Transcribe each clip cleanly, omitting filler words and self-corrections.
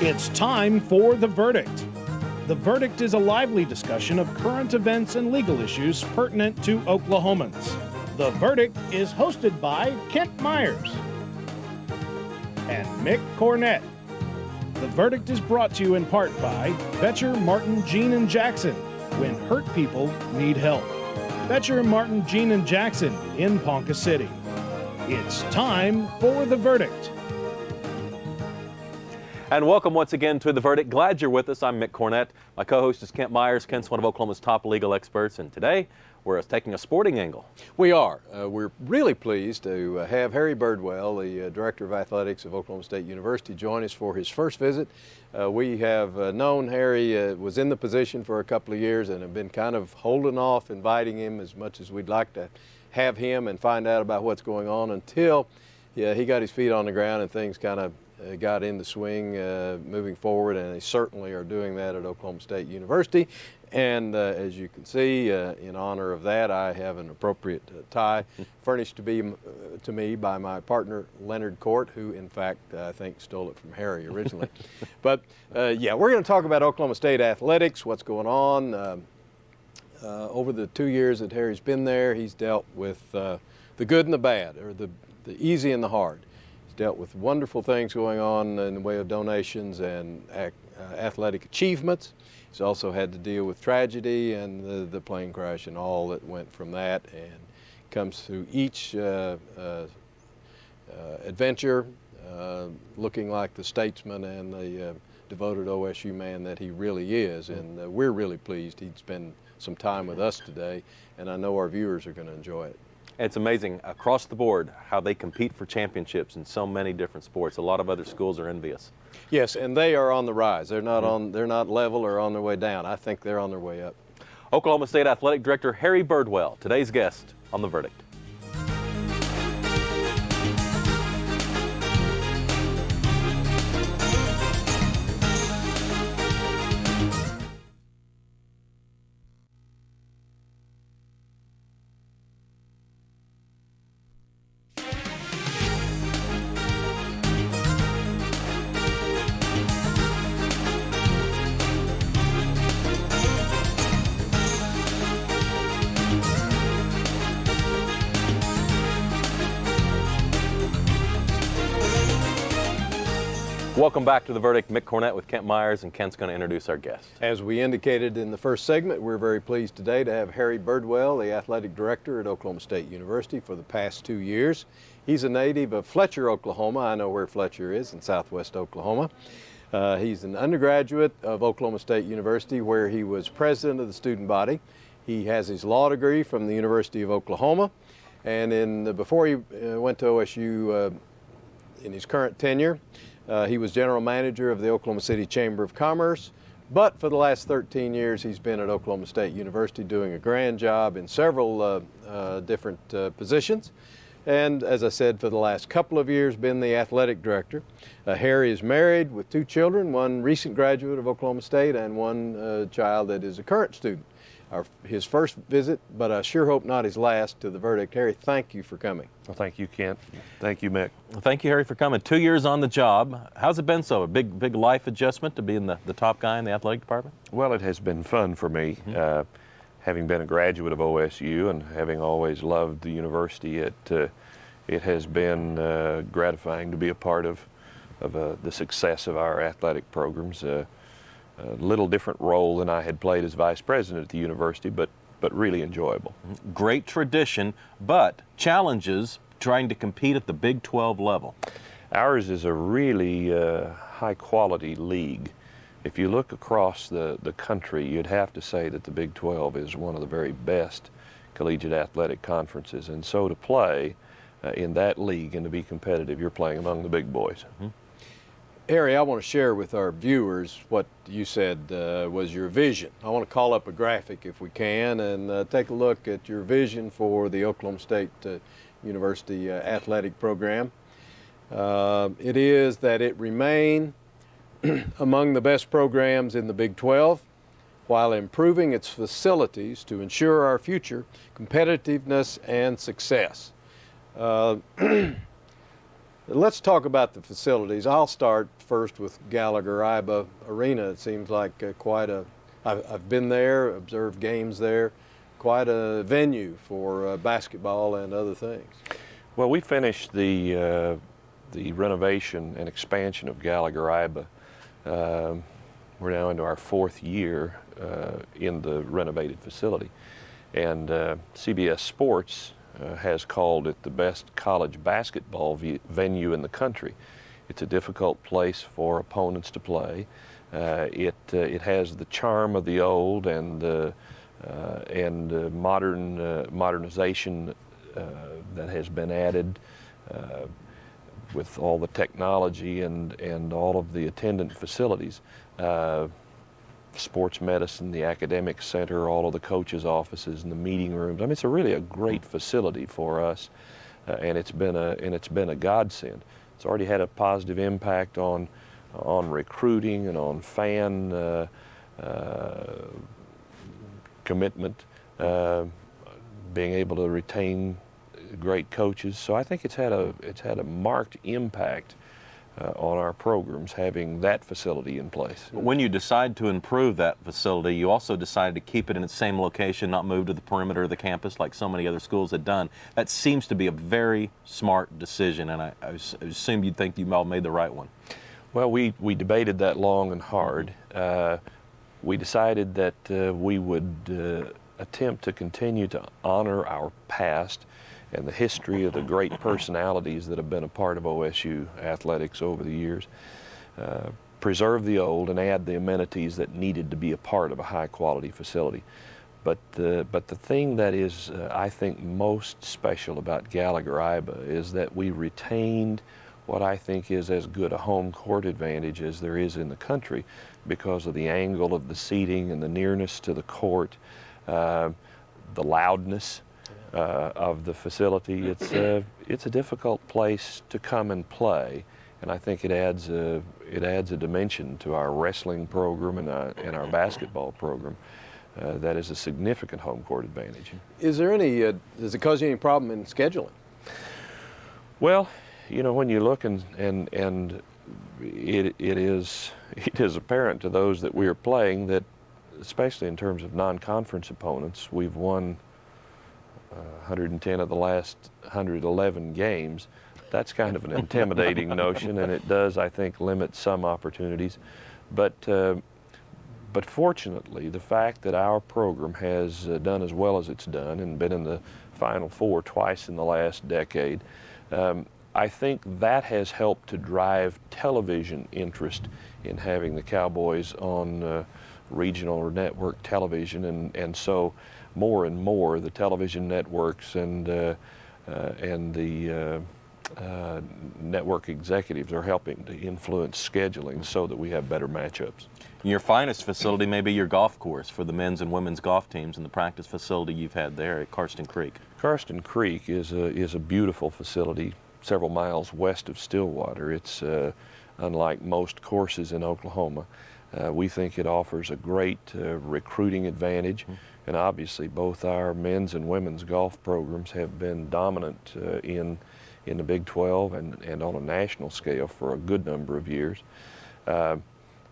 It's time for The Verdict. The Verdict is a lively discussion of current events and legal issues pertinent to Oklahomans. The Verdict is hosted by Kent Myers and Mick Cornett. The Verdict is brought to you in part by Betcher, Martin, Jean, and Jackson, when hurt people need help. Betcher, Martin, Jean, and Jackson in Ponca City. It's time for The Verdict. And welcome once again to The Verdict. Glad you're with us. I'm Mick Cornett. My co-host is Kent Myers. Kent's one of Oklahoma's top legal experts, and today we're taking a sporting angle. We are. We're really pleased to have Harry Birdwell, the Director of Athletics of Oklahoma State University, join us for his first visit. We have known Harry was in the position for a couple of years and have been kind of holding off inviting him as much as we'd like to have him and find out about what's going on until he got his feet on the ground and things kind of got in the swing moving forward, and they certainly are doing that at Oklahoma State University. And as you can see, in honor of that, I have an appropriate tie furnished to me by my partner, Leonard Court, who, in fact, I think stole it from Harry originally. But, yeah, we're going to talk about Oklahoma State athletics, what's going on. Over the 2 years that Harry's been there, he's dealt with the good and the bad, or the easy and the hard. He's dealt with wonderful things going on in the way of donations and athletic achievements. He's also had to deal with tragedy and the plane crash and all that went from that, and comes through each adventure looking like the statesman and the devoted OSU man that he really is. And we're really pleased he'd spend some time with us today, and I know our viewers are going to enjoy it. It's amazing across the board how they compete for championships in so many different sports. A lot of other schools are envious. Yes, and they are on the rise. They're not they're not level or on their way down. I think they're on their way up. Oklahoma State Athletic Director Harry Birdwell, today's guest on The Verdict. Welcome back to The Verdict. Mick Cornett with Kent Myers, and Kent's going to introduce our guest. As we indicated in the first segment, we're very pleased today to have Harry Birdwell, the athletic director at Oklahoma State University for the past 2 years. He's a native of Fletcher, Oklahoma. I know where Fletcher is, in southwest Oklahoma. He's an undergraduate of Oklahoma State University, where he was president of the student body. He has his law degree from the University of Oklahoma, and before he went to OSU in his current tenure, he was general manager of the Oklahoma City Chamber of Commerce, but for the last 13 years he's been at Oklahoma State University doing a grand job in several different positions. And as I said, for the last couple of years been the athletic director. Harry is married with 2 children, one recent graduate of Oklahoma State and one child that is a current student. His first visit, but I sure hope not his last, to The Verdict. Harry, thank you for coming. Well, thank you, Kent. Thank you, Mick. Well, thank you, Harry, for coming. 2 years on the job. How's it been so? A big life adjustment to being the top guy in the athletic department? Well, it has been fun for me. Having been a graduate of OSU and having always loved the university, it has been gratifying to be a part of the success of our athletic programs. A little different role than I had played as vice president at the university, but really enjoyable. Great tradition, but challenges trying to compete at the Big 12 level. Ours is a really high-quality league. If you look across the country, you'd have to say that the Big 12 is one of the very best collegiate athletic conferences, and so to play in that league and to be competitive, you're playing among the big boys. Harry, I want to share with our viewers what you said was your vision. I want to call up a graphic if we can and take a look at your vision for the Oklahoma State University athletic program. It is that it remain among the best programs in the Big 12 while improving its facilities to ensure our future competitiveness and success. Let's talk about the facilities. I'll start first with Gallagher-Iba Arena. It seems like I've been there, observed games there, quite a venue for basketball and other things. Well, we finished the renovation and expansion of Gallagher-Iba. We're now into our 4th year in the renovated facility. And CBS Sports has called it the best college basketball venue in the country. It's a difficult place for opponents to play. It has the charm of the old and modernization that has been added with all the technology and all of the attendant facilities. Sports medicine, the academic center, all of the coaches' offices and the meeting rooms. I mean, it's really a great facility for us, and it's been a godsend. It's already had a positive impact on recruiting and on fan commitment, being able to retain great coaches. So I think it's had a marked impact on our programs having that facility in place. When you decide to improve that facility, you also decided to keep it in its same location, not move to the perimeter of the campus like so many other schools had done. That seems to be a very smart decision, and I assume you'd think you all made the right one. Well, we debated that long and hard. We decided that we would attempt to continue to honor our past and the history of the great personalities that have been a part of OSU athletics over the years, preserve the old and add the amenities that needed to be a part of a high-quality facility. But the thing that is, I think, most special about Gallagher-Iba is that we retained what I think is as good a home court advantage as there is in the country because of the angle of the seating and the nearness to the court, the loudness of the facility. It's a difficult place to come and play, and I think it adds a dimension to our wrestling program and our basketball program that is a significant home court advantage. Is there any? Does it cause you any problem in scheduling? Well, you know, when you look and it is apparent to those that we are playing that, especially in terms of non-conference opponents, we've won 110 of the last 111 games. That's kind of an intimidating notion, and it does, I think, limit some opportunities. But fortunately, the fact that our program has done as well as it's done and been in the Final Four twice in the last decade, I think that has helped to drive television interest in having the Cowboys on regional or network television, and so more and more the television networks and the network executives are helping to influence scheduling so that we have better matchups. Your finest facility may be your golf course for the men's and women's golf teams and the practice facility you've had there at Karsten Creek. Karsten Creek is a beautiful facility several miles west of Stillwater. It's unlike most courses in Oklahoma. We think it offers a great recruiting advantage, and obviously both our men's and women's golf programs have been dominant in the Big 12 and on a national scale for a good number of years.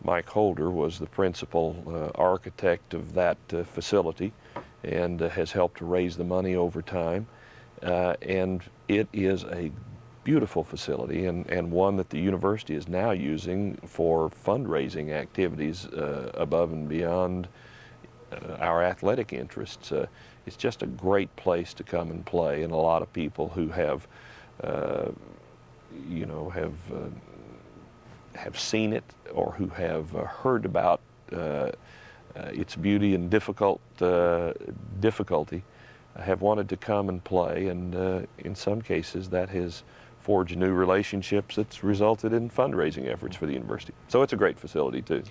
Mike Holder was the principal architect of that facility and has helped to raise the money over time. And it is a beautiful facility and one that the university is now using for fundraising activities above and beyond our athletic interests. It's just a great place to come and play, and a lot of people who have seen it or who have heard about its beauty and difficulty have wanted to come and play, and in some cases that has forged new relationships that's resulted in fundraising efforts for the university. So it's a great facility too.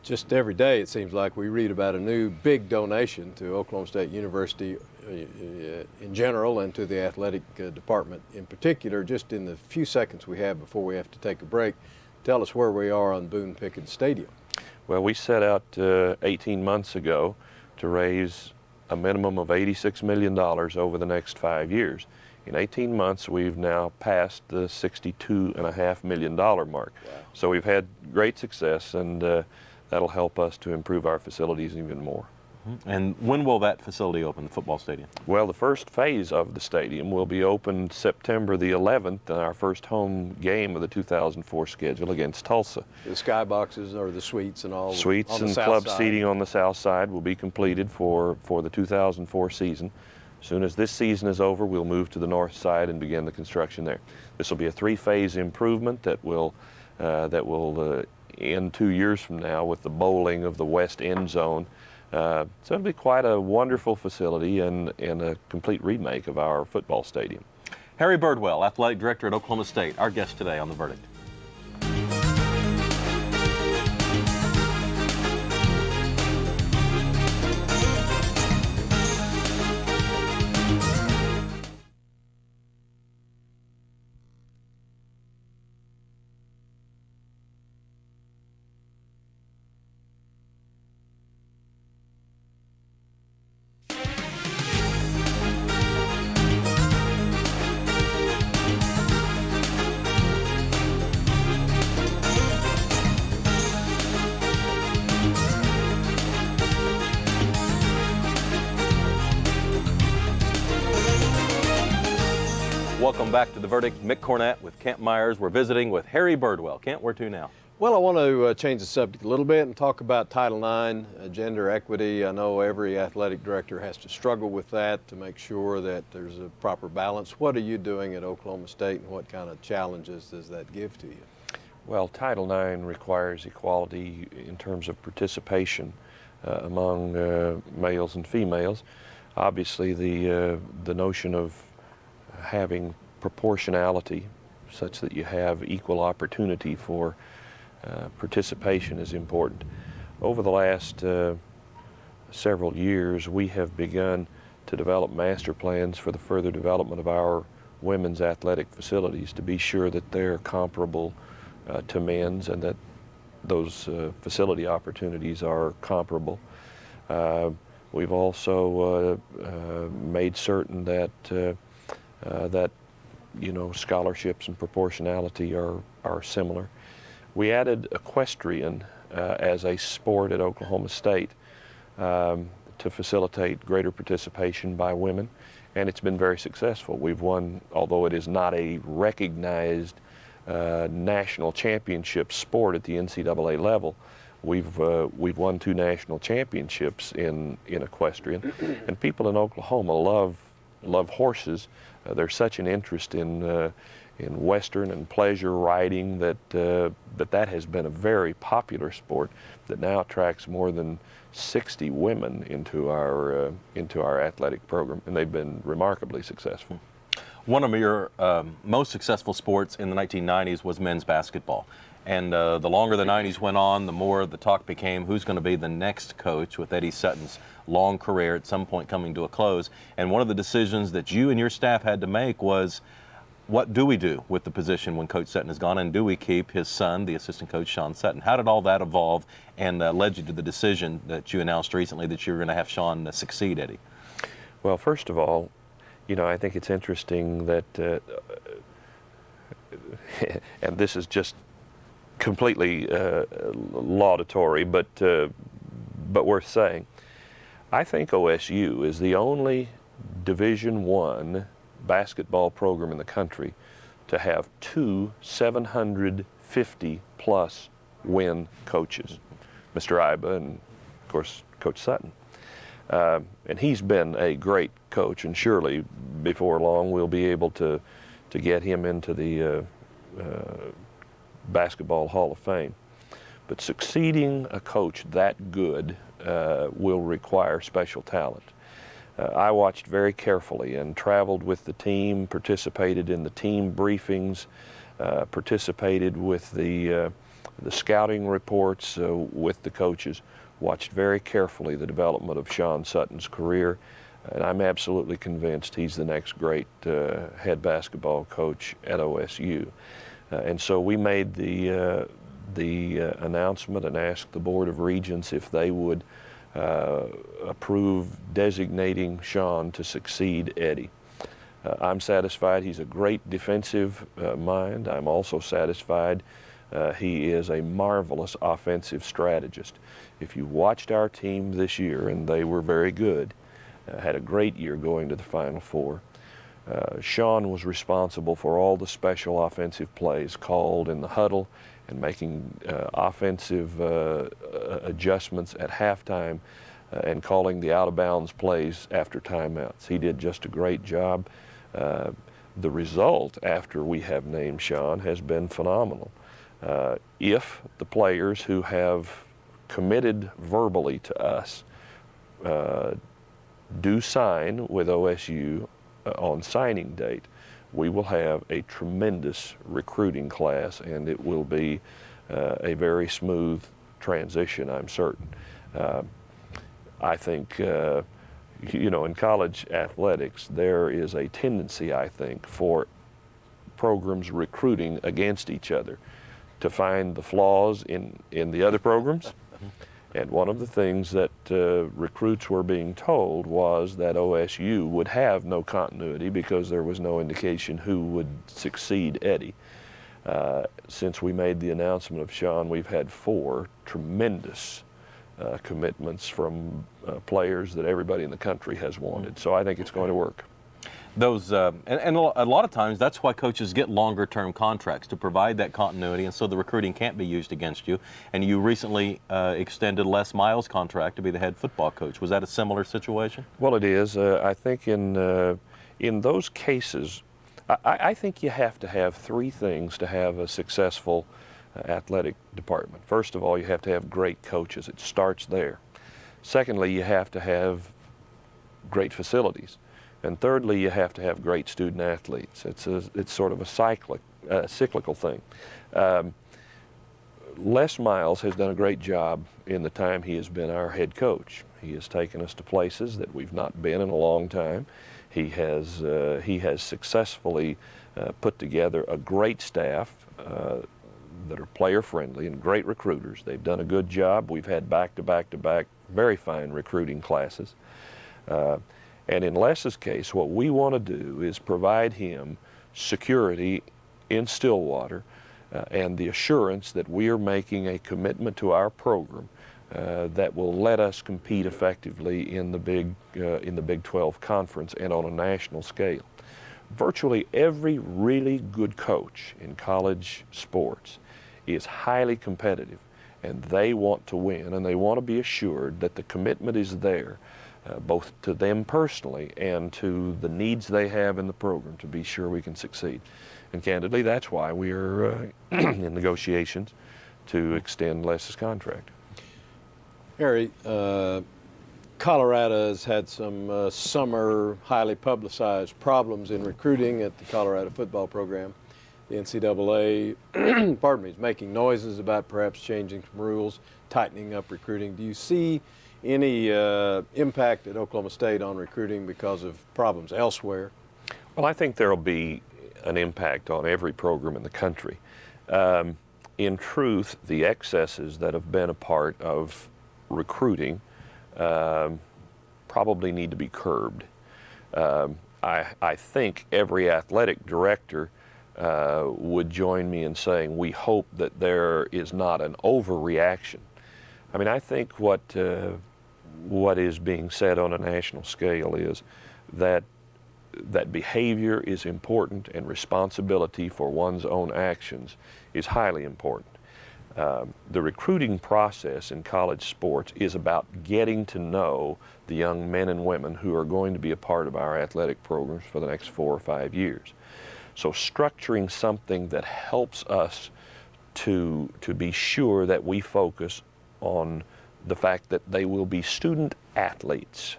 Just every day it seems like we read about a new big donation to Oklahoma State University in general and to the athletic department in particular. Just in the few seconds we have before we have to take a break, tell us where we are on Boone Pickens Staduim. Well, we set out 18 months ago to raise a minimum of $86 million over the next 5 years. In 18 months, we've now passed the $62.5 million mark. Wow. So we've had great success, and that'll help us to improve our facilities even more. And when will that facility open, the football stadium? Well, the first phase of the stadium will be opened September the 11th, and our first home game of the 2004 schedule against Tulsa. The skyboxes or the suites and all? Suites on the and south club side. seating on the south side will be completed for the 2004 season. As soon as this season is over, we'll move to the north side and begin the construction there. This will be a three-phase improvement that will end 2 years from now with the bowling of the west end zone. So it'll be quite a wonderful facility and a complete remake of our football stadium. Harry Birdwell, Athletic Director at Oklahoma State, our guest today on The Verdict. Welcome back to The Verdict. Mick Cornett with Kent Myers. We're visiting with Harry Birdwell. Kent, where to now? Well, I want to change the subject a little bit and talk about Title IX, gender equity. I know every athletic director has to struggle with that to make sure that there's a proper balance. What are you doing at Oklahoma State, and what kind of challenges does that give to you? Well, Title IX requires equality in terms of participation among males and females. Obviously, the notion of having proportionality such that you have equal opportunity for participation is important. Over the last several years, we have begun to develop master plans for the further development of our women's athletic facilities to be sure that they're comparable to men's and that those facility opportunities are comparable. We've also made certain that scholarships and proportionality are similar. We added equestrian as a sport at Oklahoma State to facilitate greater participation by women, and it's been very successful. We've won, although it is not a recognized national championship sport at the NCAA level, we've won 2 national championships in equestrian, and people in Oklahoma love horses. There's such an interest in Western and pleasure riding that has been a very popular sport that now attracts more than 60 women into our athletic program, and they've been remarkably successful. One of your most successful sports in the 1990s was men's basketball. And the longer the 90s went on, the more the talk became who's going to be the next coach, with Eddie Sutton's long career at some point coming to a close. And one of the decisions that you and your staff had to make was, what do we do with the position when Coach Sutton is gone, and do we keep his son, the assistant coach, Sean Sutton? How did all that evolve and led you to the decision that you announced recently that you were going to have Sean succeed Eddie? Well, first of all, I think it's interesting that, and this is just completely laudatory, but worth saying. I think OSU is the only Division I basketball program in the country to have 2 750-plus win coaches, Mr. Iba and, of course, Coach Sutton. And he's been a great coach, and surely before long we'll be able to get him into the Basketball Hall of Fame. But succeeding a coach that good will require special talent. I watched very carefully and traveled with the team, participated in the team briefings, participated with the scouting reports with the coaches, watched very carefully the development of Sean Sutton's career, and I'm absolutely convinced he's the next great head basketball coach at OSU. And so we made the announcement and asked the Board of Regents if they would approve designating Sean to succeed Eddie. I'm satisfied he's a great defensive mind. I'm also satisfied he is a marvelous offensive strategist. If you watched our team this year, and they were very good, had a great year going to the Final Four, Sean was responsible for all the special offensive plays called in the huddle and making offensive adjustments at halftime and calling the out-of-bounds plays after timeouts. He did just a great job. The result after we have named Sean has been phenomenal. If the players who have committed verbally to us do sign with OSU on signing date, we will have a tremendous recruiting class, and it will be a very smooth transition, I'm certain. I think, in college athletics, there is a tendency, I think, for programs recruiting against each other to find the flaws in the other programs. And one of the things that recruits were being told was that OSU would have no continuity because there was no indication who would succeed Eddie. Since we made the announcement of Sean, we've had 4 tremendous commitments from players that everybody in the country has wanted. So I think it's going to work. Those and a lot of times that's why coaches get longer term contracts, to provide that continuity, and so the recruiting can't be used against you. And you recently extended Les Miles' contract to be the head football coach. Was that a similar situation? Well, it is. I think in those cases, I think you have to have 3 things to have a successful athletic department. First of all, you have to have great coaches. It starts there. Secondly, you have to have great facilities. And thirdly, you have to have great student athletes. It's sort of a cyclical thing. Les Miles has done a great job in the time he has been our head coach. He has taken us to places that we've not been in a long time. He has successfully put together a great staff that are player friendly and great recruiters. They've done a good job. We've had back-to-back very fine recruiting classes. And in Les's case, what we want to do is provide him security in Stillwater and the assurance that we are making a commitment to our program that will let us compete effectively in the Big 12 Conference and on a national scale. Virtually every really good coach in college sports is highly competitive, and they want to win, and they want to be assured that the commitment is there, both to them personally and to the needs they have in the program to be sure we can succeed. And candidly, that's why we are in negotiations to extend Les's contract. Harry, Colorado has had some summer highly publicized problems in recruiting at the Colorado football program. The NCAA, is making noises about perhaps changing some rules, tightening up recruiting. Do you see any impact at Oklahoma State on recruiting because of problems elsewhere? Well, I think there will be an impact on every program in the country. In truth, the excesses that have been a part of recruiting probably need to be curbed. I think every athletic director would join me in saying we hope that there is not an overreaction. I mean, I think what is being said on a national scale is that behavior is important and responsibility for one's own actions is highly important. The recruiting process in college sports is about getting to know the young men and women who are going to be a part of our athletic programs for the next 4 or 5 years. So structuring something that helps us to be sure that we focus on the fact that they will be student athletes,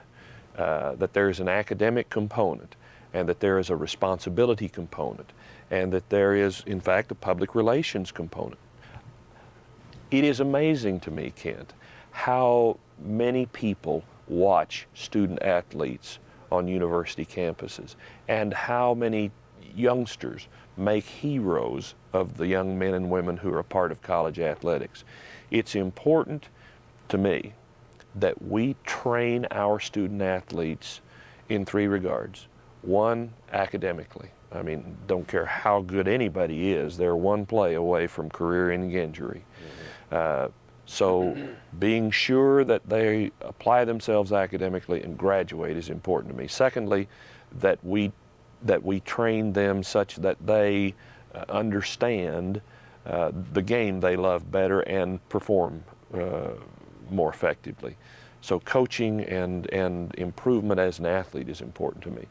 that there is an academic component, and that there is a responsibility component, and that there is, in fact, a public relations component. It is amazing to me, Kent, how many people watch student athletes on university campuses and how many youngsters make heroes of the young men and women who are a part of college athletics. It's important to me that we train our student athletes in 3 regards. One, academically. I mean, don't care how good anybody is, they're one play away from career-ending injury. So being sure that they apply themselves academically and graduate is important to me. Secondly, that we train them such that they understand the game they love better and perform more effectively. So coaching and improvement as an athlete is important to me.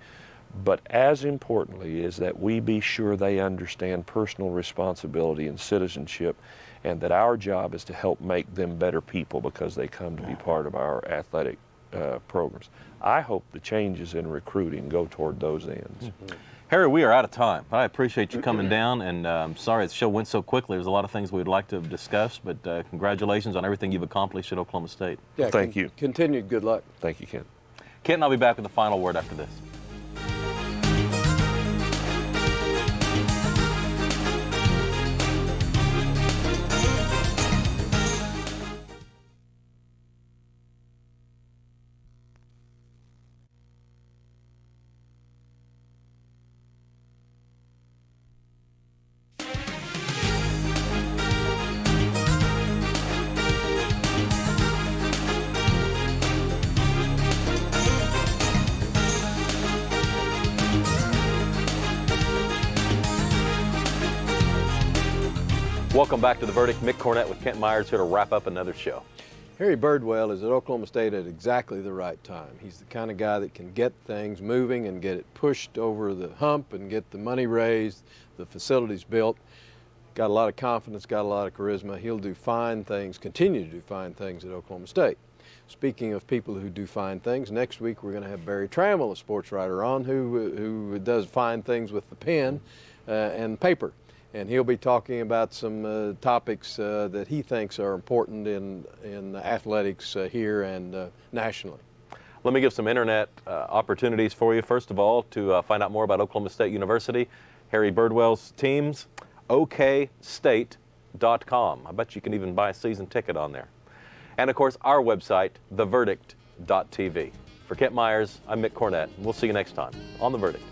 But as importantly is that we be sure they understand personal responsibility and citizenship, and that our job is to help make them better people because they come to be part of our athletic programs. I hope the changes in recruiting go toward those ends. Mm-hmm. Harry, we are out of time. I appreciate you coming down, and I'm sorry the show went so quickly. There's a lot of things we'd like to have discussed, but congratulations on everything you've accomplished at Oklahoma State. Yeah, Thank you. Continued good luck. Thank you, Kent. Kent and I'll be back with the final word after this. Welcome back to The Verdict. Mick Cornett with Kent Myers here to wrap up another show. Harry Birdwell is at Oklahoma State at exactly the right time. He's the kind of guy that can get things moving and get it pushed over the hump and get the money raised, the facilities built. Got a lot of confidence, got a lot of charisma. He'll do fine things, continue to do fine things at Oklahoma State. Speaking of people who do fine things, next week we're going to have Barry Trammell, a sports writer, on who does fine things with the pen and paper. And he'll be talking about some topics that he thinks are important in athletics here and nationally. Let me give some internet opportunities for you. First of all, to find out more about Oklahoma State University, Harry Birdwell's teams, okstate.com. I bet you can even buy a season ticket on there. And of course, our website, theverdict.tv. For Kent Myers, I'm Mick Cornett. We'll see you next time on The Verdict.